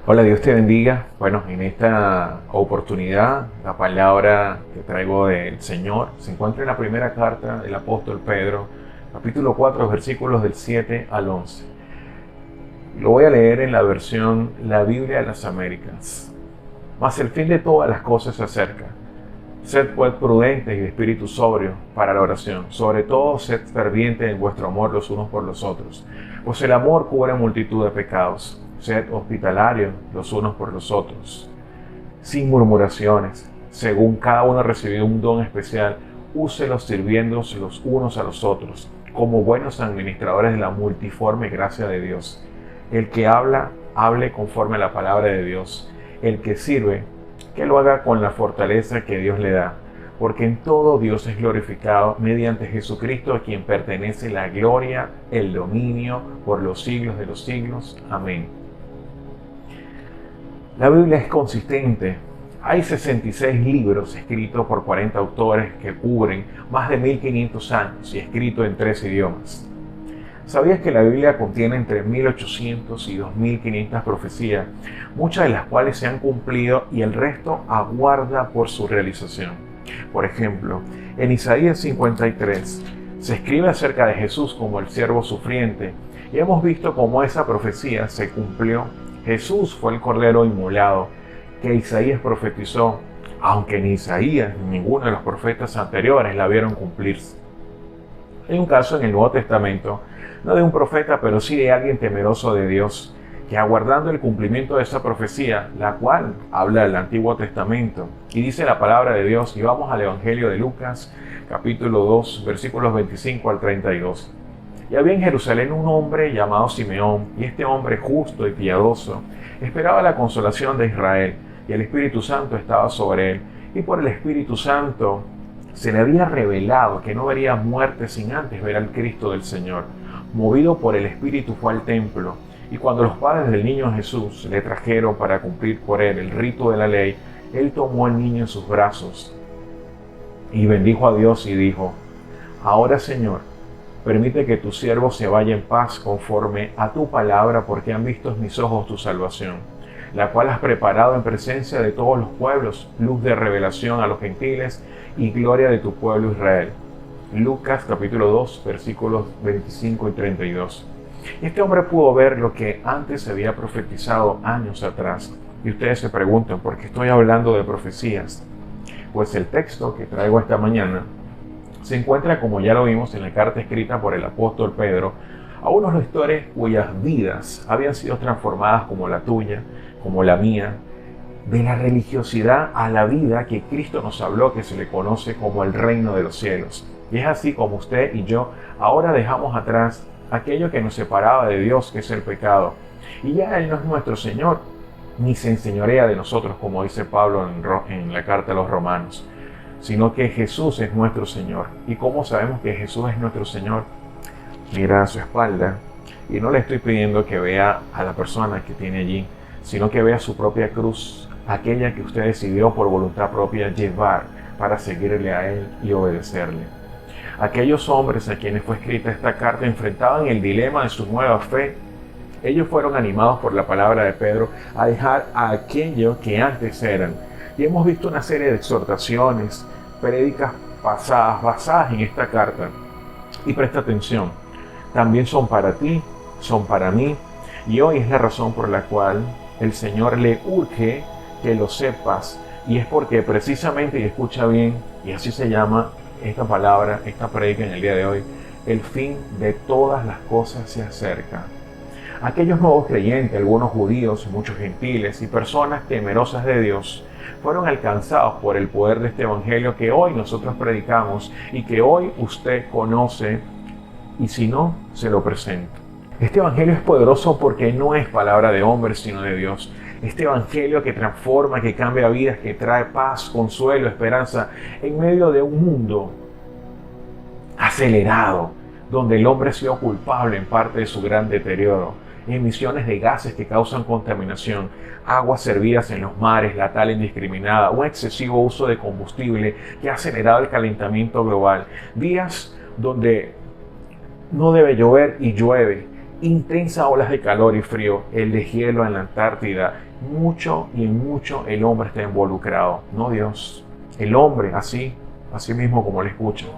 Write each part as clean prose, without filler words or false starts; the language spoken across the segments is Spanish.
Hola, Dios te bendiga. Bueno, en esta oportunidad, la palabra que traigo del Señor se encuentra en la primera carta del apóstol Pedro, capítulo 4, versículos del 7 al 11. Lo voy a leer en la versión La Biblia de las Américas. Mas el fin de todas las cosas se acerca. Sed pues prudentes y de espíritu sobrio para la oración. Sobre todo, sed fervientes en vuestro amor los unos por los otros, pues el amor cubre multitud de pecados. Sed hospitalarios los unos por los otros, sin murmuraciones. Según cada uno ha recibido un don especial, úselos sirviéndose los unos a los otros, como buenos administradores de la multiforme gracia de Dios. El que habla, hable conforme a la palabra de Dios. El que sirve, que lo haga con la fortaleza que Dios le da, porque en todo Dios es glorificado mediante Jesucristo, a quien pertenece la gloria, el dominio, por los siglos de los siglos. Amén. La Biblia es consistente. Hay 66 libros escritos por 40 autores que cubren más de 1500 años y escritos en 3 idiomas. ¿Sabías que la Biblia contiene entre 1800 y 2500 profecías, muchas de las cuales se han cumplido y el resto aguarda por su realización? Por ejemplo, en Isaías 53 se escribe acerca de Jesús como el siervo sufriente y hemos visto cómo esa profecía se cumplió. Jesús fue el cordero inmolado que Isaías profetizó, aunque ni Isaías ni ninguno de los profetas anteriores la vieron cumplirse. Hay un caso en el Nuevo Testamento, no de un profeta, pero sí de alguien temeroso de Dios, que aguardando el cumplimiento de esa profecía, la cual habla del Antiguo Testamento, y dice la palabra de Dios, y vamos al Evangelio de Lucas, capítulo 2, versículos 25 al 32. Y había en Jerusalén un hombre llamado Simeón, y este hombre justo y piadoso esperaba la consolación de Israel, y el Espíritu Santo estaba sobre él, y por el Espíritu Santo se le había revelado que no vería muerte sin antes ver al Cristo del Señor. Movido por el Espíritu fue al templo, y cuando los padres del niño Jesús le trajeron para cumplir por él el rito de la ley, él tomó al niño en sus brazos y bendijo a Dios y dijo: Ahora, Señor, permite que tu siervo se vaya en paz conforme a tu palabra, porque han visto mis ojos tu salvación, la cual has preparado en presencia de todos los pueblos, luz de revelación a los gentiles y gloria de tu pueblo Israel. Lucas capítulo 2, versículos 25 y 32. Y este hombre pudo ver lo que antes se había profetizado años atrás. Y ustedes se preguntan, ¿por qué estoy hablando de profecías? Pues el texto que traigo esta mañana se encuentra, como ya lo vimos, en la carta escrita por el apóstol Pedro a unos lectores cuyas vidas habían sido transformadas como la tuya, como la mía, de la religiosidad a la vida que Cristo nos habló, que se le conoce como el reino de los cielos. Y es así como usted y yo ahora dejamos atrás aquello que nos separaba de Dios, que es el pecado. Y ya Él no es nuestro Señor, ni se enseñorea de nosotros, como dice Pablo en la carta a los Romanos, sino que Jesús es nuestro Señor. ¿Y cómo sabemos que Jesús es nuestro Señor? Mira a su espalda, y no le estoy pidiendo que vea a la persona que tiene allí, sino que vea su propia cruz, aquella que usted decidió por voluntad propia llevar para seguirle a Él y obedecerle. Aquellos hombres a quienes fue escrita esta carta enfrentaban el dilema de su nueva fe. Ellos fueron animados por la palabra de Pedro a dejar a aquello que antes eran. Y hemos visto una serie de exhortaciones, prédicas pasadas, basadas en esta carta. Y presta atención, también son para ti, son para mí. Y hoy es la razón por la cual el Señor le urge que lo sepas. Y es porque precisamente, y escucha bien, y así se llama esta palabra, esta prédica en el día de hoy, el fin de todas las cosas se acerca. Aquellos nuevos creyentes, algunos judíos, muchos gentiles y personas temerosas de Dios, fueron alcanzados por el poder de este evangelio que hoy nosotros predicamos y que hoy usted conoce, y si no, se lo presento. Este evangelio es poderoso porque no es palabra de hombre, sino de Dios. Este evangelio que transforma, que cambia vidas, que trae paz, consuelo, esperanza en medio de un mundo acelerado, donde el hombre ha sido culpable en parte de su gran deterioro. Emisiones de gases que causan contaminación, aguas servidas en los mares, la tala indiscriminada, un excesivo uso de combustible que ha acelerado el calentamiento global. Días donde no debe llover y llueve, intensas olas de calor y frío, el deshielo en la Antártida, mucho y en mucho el hombre está involucrado, no Dios. El hombre, así mismo como lo escuchan.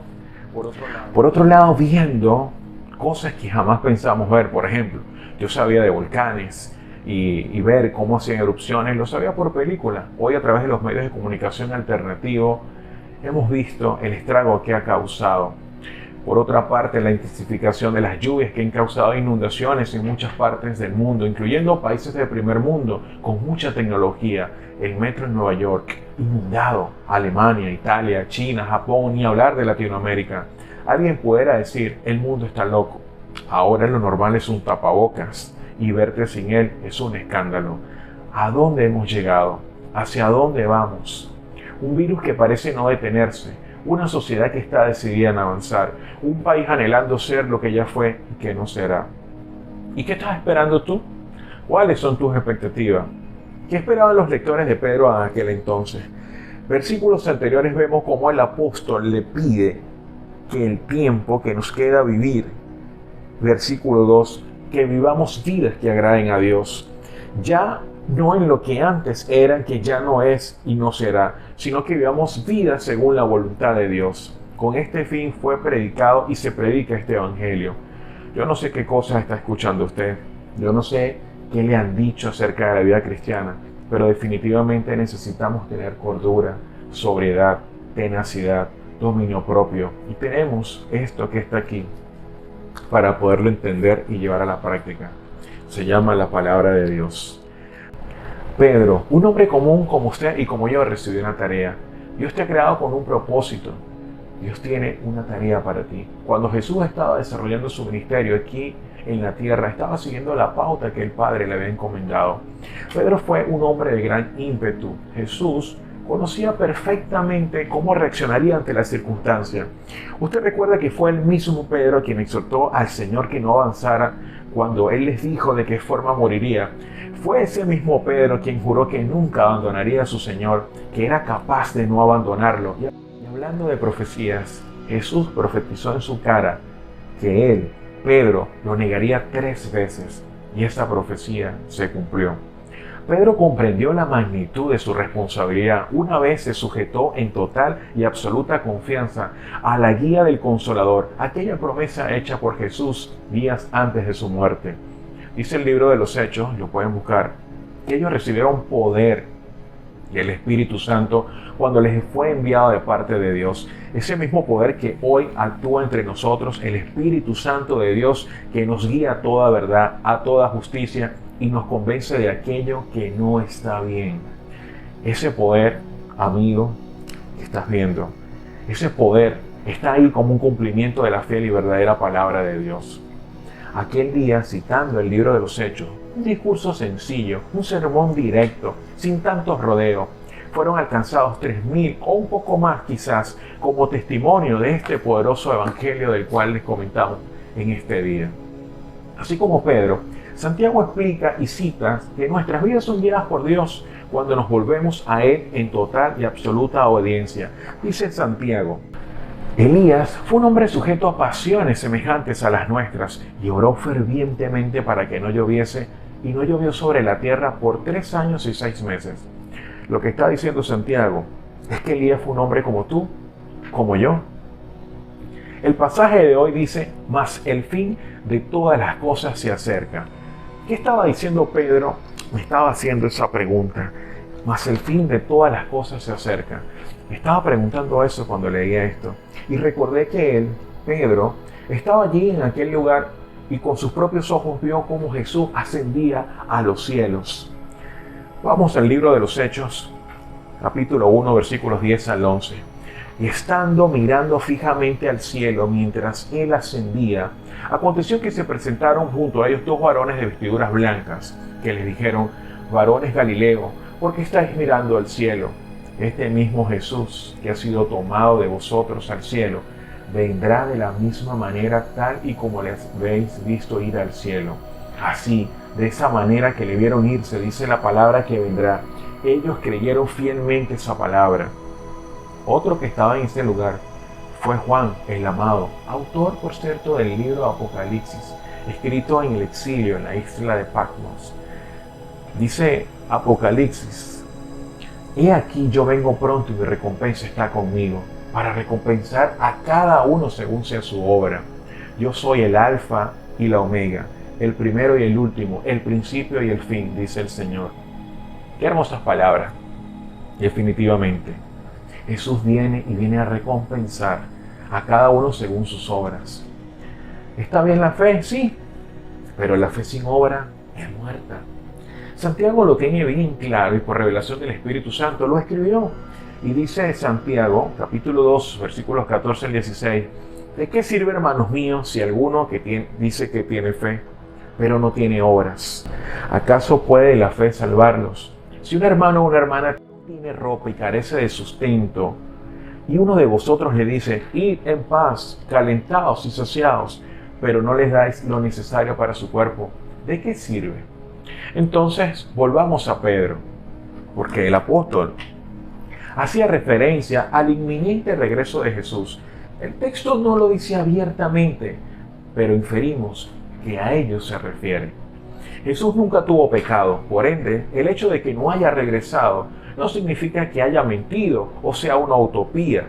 Por otro lado, viendo cosas que jamás pensamos ver. Por ejemplo, yo sabía de volcanes y ver cómo hacían erupciones, lo sabía por película. Hoy, a través de los medios de comunicación alternativos, hemos visto el estrago que ha causado. Por otra parte, la intensificación de las lluvias que han causado inundaciones en muchas partes del mundo, incluyendo países del primer mundo con mucha tecnología. El metro en Nueva York inundado, Alemania, Italia, China, Japón, ni hablar de Latinoamérica. Alguien pudiera decir, el mundo está loco. Ahora lo normal es un tapabocas y verte sin él es un escándalo. ¿A dónde hemos llegado? ¿Hacia dónde vamos? Un virus que parece no detenerse, una sociedad que está decidida en avanzar, un país anhelando ser lo que ya fue y que no será. ¿Y qué estás esperando tú? ¿Cuáles son tus expectativas? ¿Qué esperaban los lectores de Pedro en aquel entonces? Versículos anteriores vemos cómo el apóstol le pide que el tiempo que nos queda vivir, versículo 2, que vivamos vidas que agraden a Dios. Ya no en lo que antes era, que ya no es y no será, sino que vivamos vidas según la voluntad de Dios. Con este fin fue predicado y se predica este evangelio. Yo no sé qué cosas está escuchando usted. Yo no sé qué le han dicho acerca de la vida cristiana, pero definitivamente necesitamos tener cordura, sobriedad, tenacidad, dominio propio. Y tenemos esto que está aquí para poderlo entender y llevar a la práctica. Se llama la palabra de Dios. Pedro, un hombre común como usted y como yo, recibió una tarea. Dios te ha creado con un propósito. Dios tiene una tarea para ti. Cuando Jesús estaba desarrollando su ministerio aquí en la tierra, estaba siguiendo la pauta que el Padre le había encomendado. Pedro fue un hombre de gran ímpetu. Jesús conocía perfectamente cómo reaccionaría ante la circunstancia. Usted recuerda que fue el mismo Pedro quien exhortó al Señor que no avanzara cuando Él les dijo de qué forma moriría. Fue ese mismo Pedro quien juró que nunca abandonaría a su Señor, que era capaz de no abandonarlo. Y hablando de profecías, Jesús profetizó en su cara que él, Pedro, lo negaría 3 veces, y esta profecía se cumplió. Pedro comprendió la magnitud de su responsabilidad. Una vez se sujetó en total y absoluta confianza a la guía del Consolador, aquella promesa hecha por Jesús días antes de su muerte. Dice el libro de los Hechos, lo pueden buscar, que ellos recibieron poder y el Espíritu Santo cuando les fue enviado de parte de Dios. Ese mismo poder que hoy actúa entre nosotros, el Espíritu Santo de Dios, que nos guía a toda verdad, a toda justicia y nos convence de aquello que no está bien. Ese poder, amigo, que estás viendo, ese poder está ahí como un cumplimiento de la fiel y verdadera palabra de Dios. Aquel día, citando el libro de los Hechos, un discurso sencillo, un sermón directo, sin tantos rodeos, fueron alcanzados 3,000 o un poco más quizás, como testimonio de este poderoso evangelio del cual les comentamos en este día. Así como Pedro, Santiago explica y cita que nuestras vidas son guiadas por Dios cuando nos volvemos a Él en total y absoluta obediencia. Dice Santiago: Elías fue un hombre sujeto a pasiones semejantes a las nuestras y oró fervientemente para que no lloviese, y no llovió sobre la tierra por 3 años y 6 meses. Lo que está diciendo Santiago es que Elías fue un hombre como tú, como yo. El pasaje de hoy dice: mas el fin de todas las cosas se acerca. ¿Qué estaba diciendo Pedro? Me estaba haciendo esa pregunta. Mas el fin de todas las cosas se acerca. Me estaba preguntando eso cuando leía esto. Y recordé que él, Pedro, estaba allí en aquel lugar y con sus propios ojos vio cómo Jesús ascendía a los cielos. Vamos al libro de los Hechos, capítulo 1, versículos 10 al 11. Y estando mirando fijamente al cielo mientras él ascendía, aconteció que se presentaron junto a ellos 2 varones de vestiduras blancas, que les dijeron: varones Galileos, ¿por qué estáis mirando al cielo? Este mismo Jesús, que ha sido tomado de vosotros al cielo, vendrá de la misma manera tal y como les habéis visto ir al cielo. Así, de esa manera que le vieron irse, dice la palabra que vendrá. Ellos creyeron fielmente esa palabra. Otro que estaba en ese lugar fue Juan el amado, autor por cierto del libro Apocalipsis, escrito en el exilio en la isla de Patmos. Dice Apocalipsis: he aquí yo vengo pronto y mi recompensa está conmigo, para recompensar a cada uno según sea su obra. Yo soy el Alfa y la Omega, el primero y el último, el principio y el fin, dice el Señor. Qué hermosas palabras. Definitivamente, Jesús viene y viene a recompensar a cada uno según sus obras. ¿Está bien la fe? Sí, pero la fe sin obra es muerta. Santiago lo tiene bien claro y por revelación del Espíritu Santo lo escribió. Y dice Santiago, capítulo 2, versículos 14 al 16, ¿de qué sirve, hermanos míos, si alguno dice que tiene fe, pero no tiene obras? ¿Acaso puede la fe salvarlos? Si un hermano o una hermana tiene ropa y carece de sustento, y uno de vosotros le dice: id en paz, calentados y saciados, pero no les dais lo necesario para su cuerpo, ¿de qué sirve? Entonces, volvamos a Pedro, porque el apóstol hacía referencia al inminente regreso de Jesús. El texto no lo dice abiertamente, pero inferimos que a ello se refiere. Jesús nunca tuvo pecado, por ende, el hecho de que no haya regresado no significa que haya mentido o sea una utopía.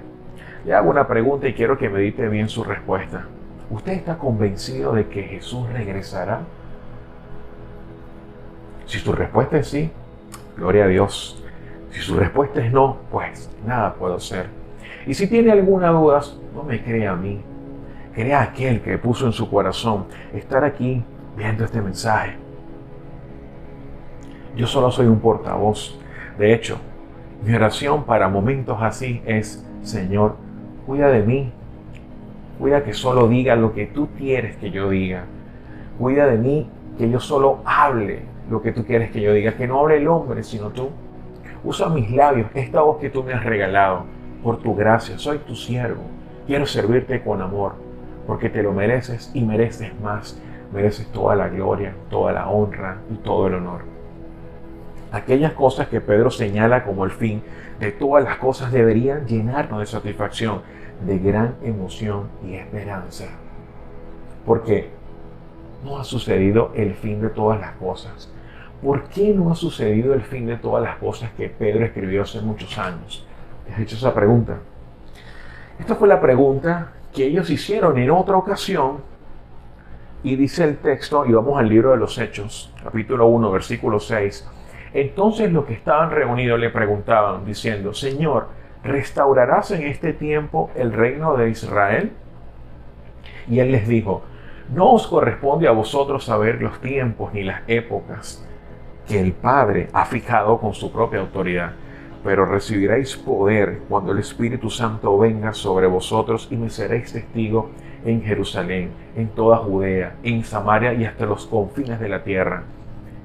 Le hago una pregunta y quiero que medite bien su respuesta. ¿Usted está convencido de que Jesús regresará? Si su respuesta es sí, gloria a Dios. Si su respuesta es no, pues nada puedo hacer. Y si tiene alguna duda, no me crea a mí. Crea a aquel que puso en su corazón estar aquí viendo este mensaje. Yo solo soy un portavoz. De hecho, mi oración para momentos así es: Señor, cuida de mí. Cuida que solo diga lo que tú quieres que yo diga. Cuida de mí, que yo solo hable lo que tú quieres que yo diga. Que no hable el hombre, sino tú. Usa mis labios, esta voz que tú me has regalado. Por tu gracia, soy tu siervo. Quiero servirte con amor, porque te lo mereces y mereces más. Mereces toda la gloria, toda la honra y todo el honor. Aquellas cosas que Pedro señala como el fin de todas las cosas deberían llenarnos de satisfacción, de gran emoción y esperanza. Porque no ha sucedido el fin de todas las cosas. ¿Por qué no ha sucedido el fin de todas las cosas que Pedro escribió hace muchos años? ¿Te has hecho esa pregunta? Esta fue la pregunta que ellos hicieron en otra ocasión. Y dice el texto, y vamos al libro de los Hechos, capítulo 1, versículo 6. Entonces los que estaban reunidos le preguntaban, diciendo: Señor, ¿restaurarás en este tiempo el reino de Israel? Y él les dijo: no os corresponde a vosotros saber los tiempos ni las épocas que el Padre ha fijado con su propia autoridad, pero recibiréis poder cuando el Espíritu Santo venga sobre vosotros y me seréis testigo en Jerusalén, en toda Judea, en Samaria y hasta los confines de la tierra.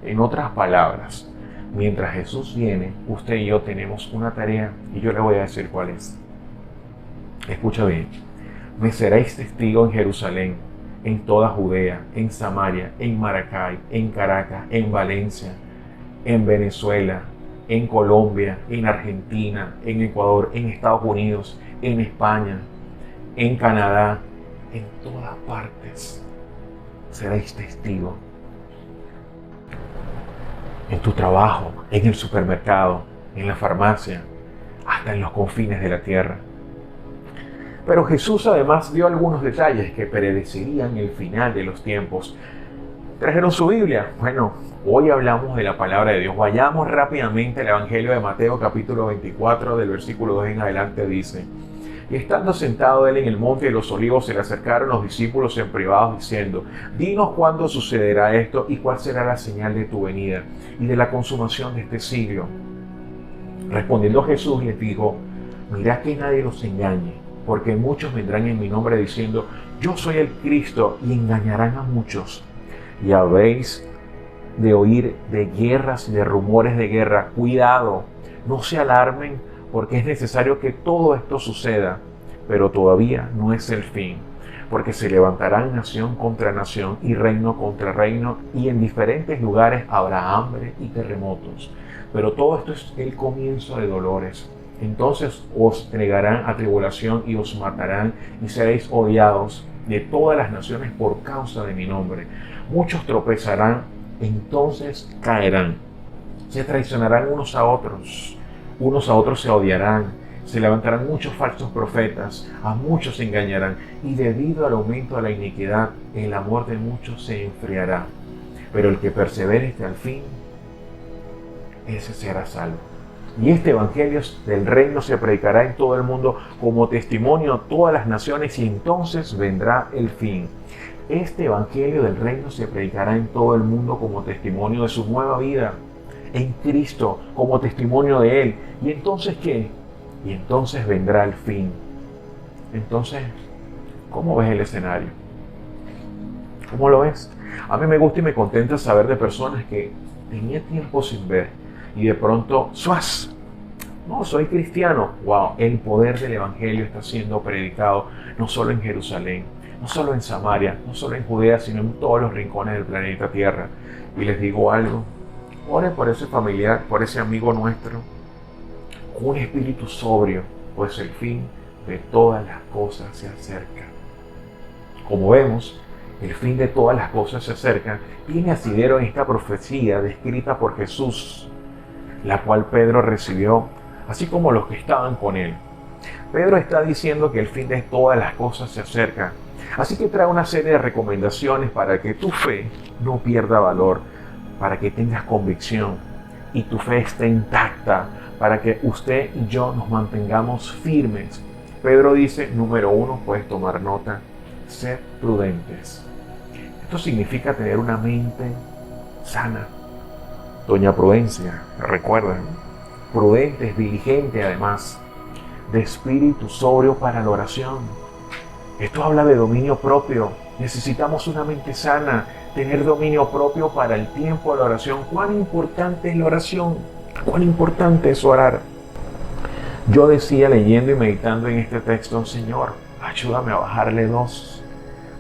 En otras palabras, mientras Jesús viene, usted y yo tenemos una tarea y yo le voy a decir cuál es. Escucha bien: me seréis testigo en Jerusalén, en toda Judea, en Samaria, en Maracay, en Caracas, en Valencia, en Venezuela, en Colombia, en Argentina, en Ecuador, en Estados Unidos, en España, en Canadá, en todas partes seréis testigo. En tu trabajo, en el supermercado, en la farmacia, hasta en los confines de la tierra. Pero Jesús además dio algunos detalles que predecirían el final de los tiempos. ¿Trajeron su Biblia? Bueno, hoy hablamos de la palabra de Dios. Vayamos rápidamente al Evangelio de Mateo, capítulo 24, del versículo 2 en adelante, dice: y estando sentado él en el monte de los olivos, se le acercaron los discípulos en privado, diciendo: dinos cuándo sucederá esto y cuál será la señal de tu venida y de la consumación de este siglo. Respondiendo Jesús les dijo: mirad que nadie los engañe, porque muchos vendrán en mi nombre diciendo: yo soy el Cristo, y engañarán a muchos. Y habéis de oír de guerras y de rumores de guerra. Cuidado, no se alarmen, porque es necesario que todo esto suceda, pero todavía no es el fin, porque se levantarán nación contra nación y reino contra reino, y en diferentes lugares habrá hambre y terremotos. Pero todo esto es el comienzo de dolores. Entonces os entregarán a tribulación y os matarán y seréis odiados de todas las naciones por causa de mi nombre. Muchos tropezarán, entonces caerán. Se traicionarán unos a otros se odiarán. Se levantarán muchos falsos profetas, a muchos se engañarán, y debido al aumento de la iniquidad, el amor de muchos se enfriará. Pero el que persevere hasta el fin, ese será salvo. Y este evangelio del reino se predicará en todo el mundo como testimonio a todas las naciones, y entonces vendrá el fin. Este evangelio del reino se predicará en todo el mundo como testimonio de su nueva vida en Cristo, como testimonio de Él. ¿Y entonces qué? Y entonces vendrá el fin. Entonces, ¿cómo ves el escenario? ¿Cómo lo ves? A mí me gusta y me contenta saber de personas que tenía tiempo sin ver y de pronto, ¡suas! No, soy cristiano. ¡Wow! El poder del evangelio está siendo predicado no solo en Jerusalén, no solo en Samaria, no solo en Judea, sino en todos los rincones del planeta Tierra. Y les digo algo, oren por ese familiar, por ese amigo nuestro, con un espíritu sobrio, pues el fin de todas las cosas se acerca. Como vemos, el fin de todas las cosas se acerca, tiene asidero en esta profecía descrita por Jesús, la cual Pedro recibió, así como los que estaban con él. Pedro está diciendo que el fin de todas las cosas se acerca, así que trae una serie de recomendaciones para que tu fe no pierda valor, para que tengas convicción y tu fe esté intacta, para que usted y yo nos mantengamos firmes. Pedro dice, número 1, puedes tomar nota, sed prudentes. Esto significa tener una mente sana. Doña Prudencia, recuerden, prudentes, diligente además, de espíritu sobrio para la oración. Esto habla de dominio propio. Necesitamos una mente sana, tener dominio propio para el tiempo de la oración. ¿Cuán importante es la oración? ¿Cuán importante es orar? Yo decía leyendo y meditando en este texto, Señor, ayúdame a bajarle 2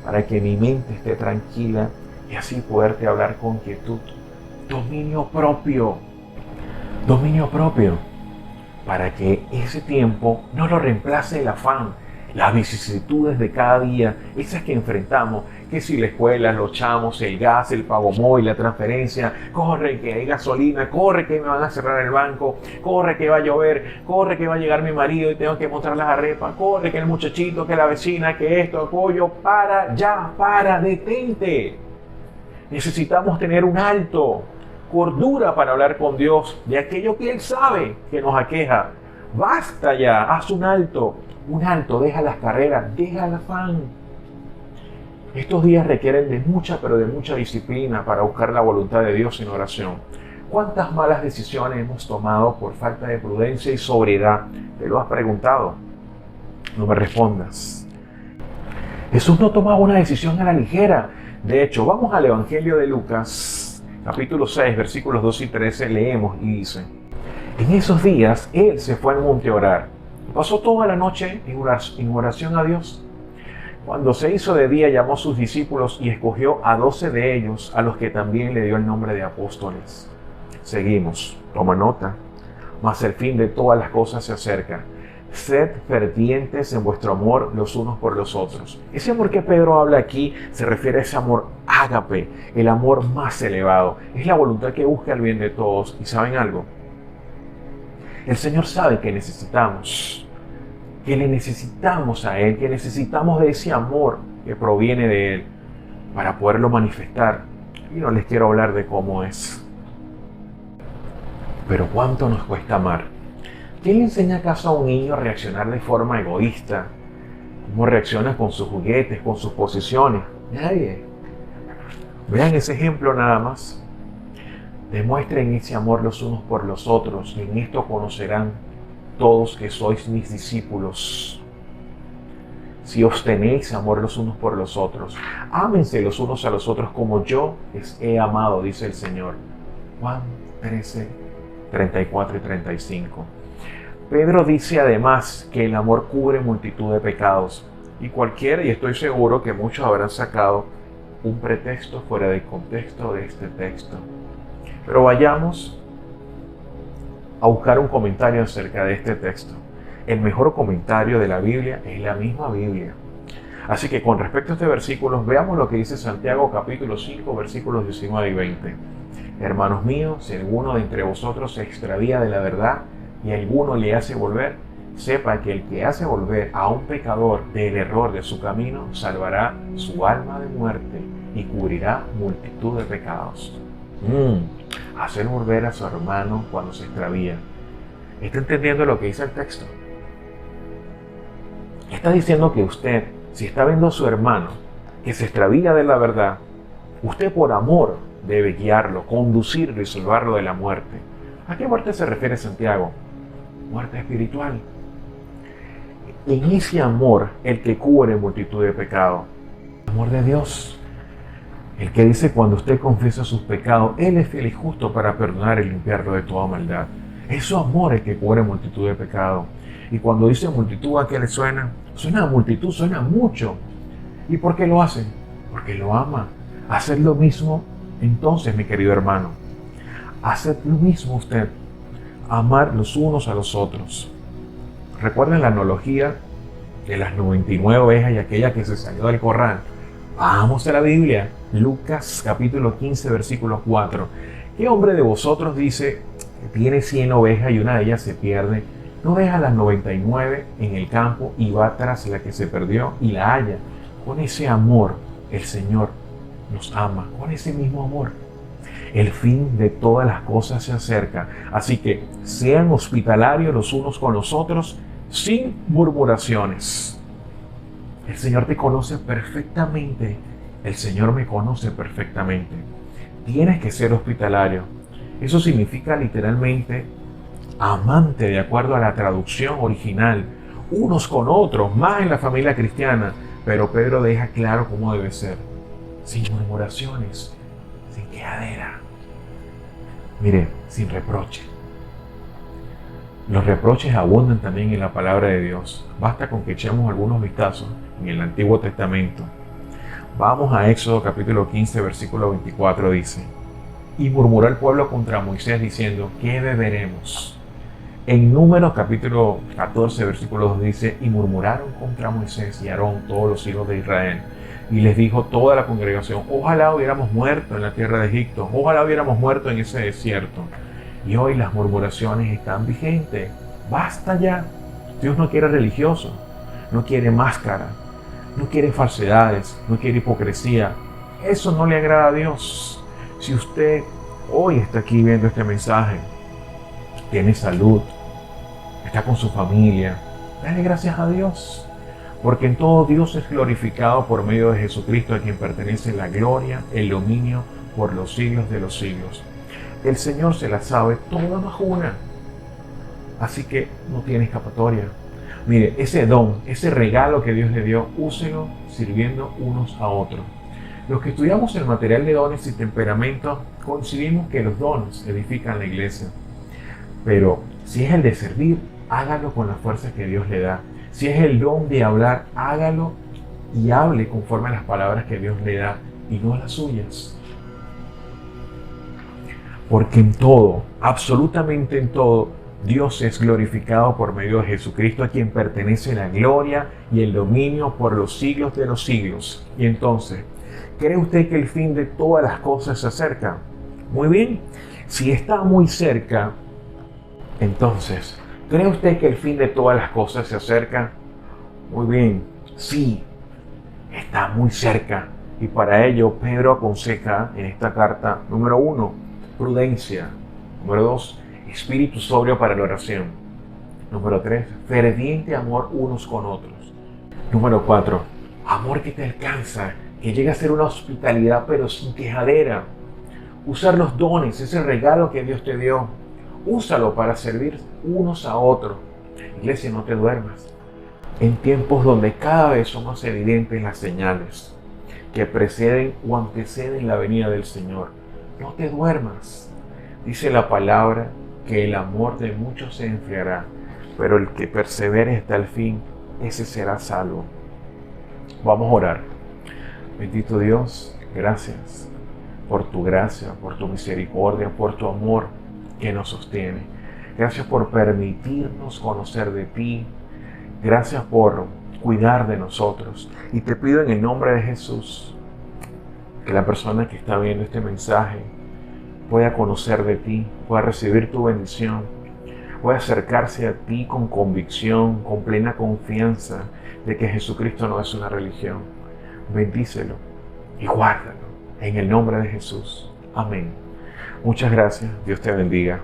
para que mi mente esté tranquila y así poderte hablar con quietud. Dominio propio para que ese tiempo no lo reemplace el afán, las vicisitudes de cada día, esas que enfrentamos, que si la escuela, los chamos, el gas, el pago móvil, la transferencia, corre que hay gasolina, corre que me van a cerrar el banco, corre que va a llover, corre que va a llegar mi marido y tengo que mostrar las arepas, corre que el muchachito, que la vecina, que esto, apoyo, detente. Necesitamos tener un alto, cordura para hablar con Dios de aquello que Él sabe que nos aqueja. Basta ya, haz un alto, deja las carreras, deja el afán. Estos días requieren de mucha disciplina para buscar la voluntad de Dios en oración. ¿Cuántas malas decisiones hemos tomado por falta de prudencia y sobriedad? ¿Te lo has preguntado? No me respondas. Jesús no tomaba una decisión a la ligera. De hecho, vamos al Evangelio de Lucas, capítulo 6, versículos 2 y 13, leemos y dice: en esos días, Él se fue al monte a orar. Pasó toda la noche en oración a Dios. Cuando se hizo de día, llamó a sus discípulos y escogió a 12 de ellos, a los que también le dio el nombre de apóstoles. Seguimos, toma nota. Mas el fin de todas las cosas se acerca. Sed fervientes en vuestro amor los unos por los otros. Ese amor que Pedro habla aquí se refiere a ese amor ágape, el amor más elevado. Es la voluntad que busca el bien de todos. ¿Y saben algo? El Señor sabe que necesitamos, que le necesitamos a Él, que necesitamos de ese amor que proviene de Él para poderlo manifestar. Y no les quiero hablar de cómo es. Pero ¿cuánto nos cuesta amar? ¿Quién le enseña acaso a un niño a reaccionar de forma egoísta? ¿Cómo reacciona con sus juguetes, con sus posesiones? Nadie. Vean ese ejemplo nada más. Demuestren ese amor los unos por los otros, y en esto conocerán todos que sois mis discípulos. Si os tenéis amor los unos por los otros, ámense los unos a los otros como yo les he amado, dice el Señor. Juan 13, 34 y 35. Pedro dice además que el amor cubre multitud de pecados, y cualquiera, y estoy seguro que muchos habrán sacado un pretexto fuera del contexto de este texto. Pero vayamos a buscar un comentario acerca de este texto. El mejor comentario de la Biblia es la misma Biblia. Así que con respecto a este versículo, veamos lo que dice Santiago capítulo 5, versículos 19 y 20. Hermanos míos, si alguno de entre vosotros se extravía de la verdad y alguno le hace volver, sepa que el que hace volver a un pecador del error de su camino, salvará su alma de muerte y cubrirá multitud de pecados. Hacer volver a su hermano cuando se extravía. ¿Está entendiendo lo que dice el texto? Está diciendo que usted, si está viendo a su hermano que se extravía de la verdad, usted por amor debe guiarlo, conducirlo y salvarlo de la muerte. ¿A qué muerte se refiere Santiago? Muerte espiritual. En ese amor, el que cubre multitud de pecados. El amor de Dios. El que dice cuando usted confiesa sus pecados, Él es fiel y justo para perdonar y limpiarlo de toda maldad. Es su amor el que cubre multitud de pecados. Y cuando dice multitud, ¿a qué le suena? Suena a multitud, suena mucho. ¿Y por qué lo hace? Porque lo ama. Hacer lo mismo, entonces, mi querido hermano. Hacer lo mismo usted. Amar los unos a los otros. ¿Recuerdan la analogía de las 99 ovejas y aquella que se salió del corral? Vamos a la Biblia. Lucas capítulo 15, versículo 4. ¿Qué hombre de vosotros dice que tiene 100 ovejas y una de ellas se pierde? No deja las 99 en el campo y va tras la que se perdió y la halla. Con ese amor, el Señor nos ama. Con ese mismo amor. El fin de todas las cosas se acerca. Así que sean hospitalarios los unos con los otros, sin murmuraciones. El Señor te conoce perfectamente. El Señor me conoce perfectamente. Tienes que ser hospitalario. Eso significa literalmente amante, de acuerdo a la traducción original, unos con otros, más en la familia cristiana. Pero Pedro deja claro cómo debe ser. Sin murmuraciones, sin quejadera. Mire, sin reproche. Los reproches abundan también en la palabra de Dios. Basta con que echemos algunos vistazos en el Antiguo Testamento. Vamos a Éxodo capítulo 15, versículo 24, dice: y murmuró el pueblo contra Moisés diciendo, ¿qué beberemos? En Números capítulo 14, versículo 2 dice, y murmuraron contra Moisés y Aarón todos los hijos de Israel. Y les dijo toda la congregación, ojalá hubiéramos muerto en la tierra de Egipto, ojalá hubiéramos muerto en ese desierto. Y hoy las murmuraciones están vigentes. Basta ya. Dios no quiere religioso, no quiere máscara, no quiere falsedades, no quiere hipocresía. Eso no le agrada a Dios. Si usted hoy está aquí viendo este mensaje, tiene salud, está con su familia, dale gracias a Dios. Porque en todo Dios es glorificado por medio de Jesucristo, a quien pertenece la gloria, el dominio por los siglos de los siglos. El Señor se la sabe toda más una. Así que no tiene escapatoria. Mire, ese don, ese regalo que Dios le dio, úselo sirviendo unos a otros. Los que estudiamos el material de dones y temperamentos, coincidimos que los dones edifican la iglesia. Pero si es el de servir, hágalo con la fuerza que Dios le da. Si es el don de hablar, hágalo y hable conforme a las palabras que Dios le da y no las suyas. Porque en todo, absolutamente en todo, Dios es glorificado por medio de Jesucristo, a quien pertenece la gloria y el dominio por los siglos de los siglos. Y entonces, ¿cree usted que el fin de todas las cosas se acerca? Muy bien, si está muy cerca, entonces, ¿cree usted que el fin de todas las cosas se acerca? Muy bien, sí, está muy cerca. Y para ello, Pedro aconseja en esta carta, número 1, prudencia. Número 2, espíritu sobrio para la oración. Número 3, ferviente amor unos con otros. Número 4, amor que te alcanza, que llega a ser una hospitalidad pero sin quejadera. Usar los dones, ese regalo que Dios te dio. Úsalo para servir unos a otros. Iglesia, no te duermas. En tiempos donde cada vez son más evidentes las señales que preceden o anteceden la venida del Señor, no te duermas. Dice la palabra que el amor de muchos se enfriará, pero el que persevere hasta el fin, ese será salvo. Vamos a orar. Bendito Dios, gracias por tu gracia, por tu misericordia, por tu amor que nos sostiene. Gracias por permitirnos conocer de ti. Gracias por cuidar de nosotros. Y te pido en el nombre de Jesús que la persona que está viendo este mensaje pueda conocer de ti, pueda recibir tu bendición, pueda acercarse a ti con convicción, con plena confianza de que Jesucristo no es una religión. Bendícelo y guárdalo en el nombre de Jesús. Amén. Muchas gracias. Dios te bendiga.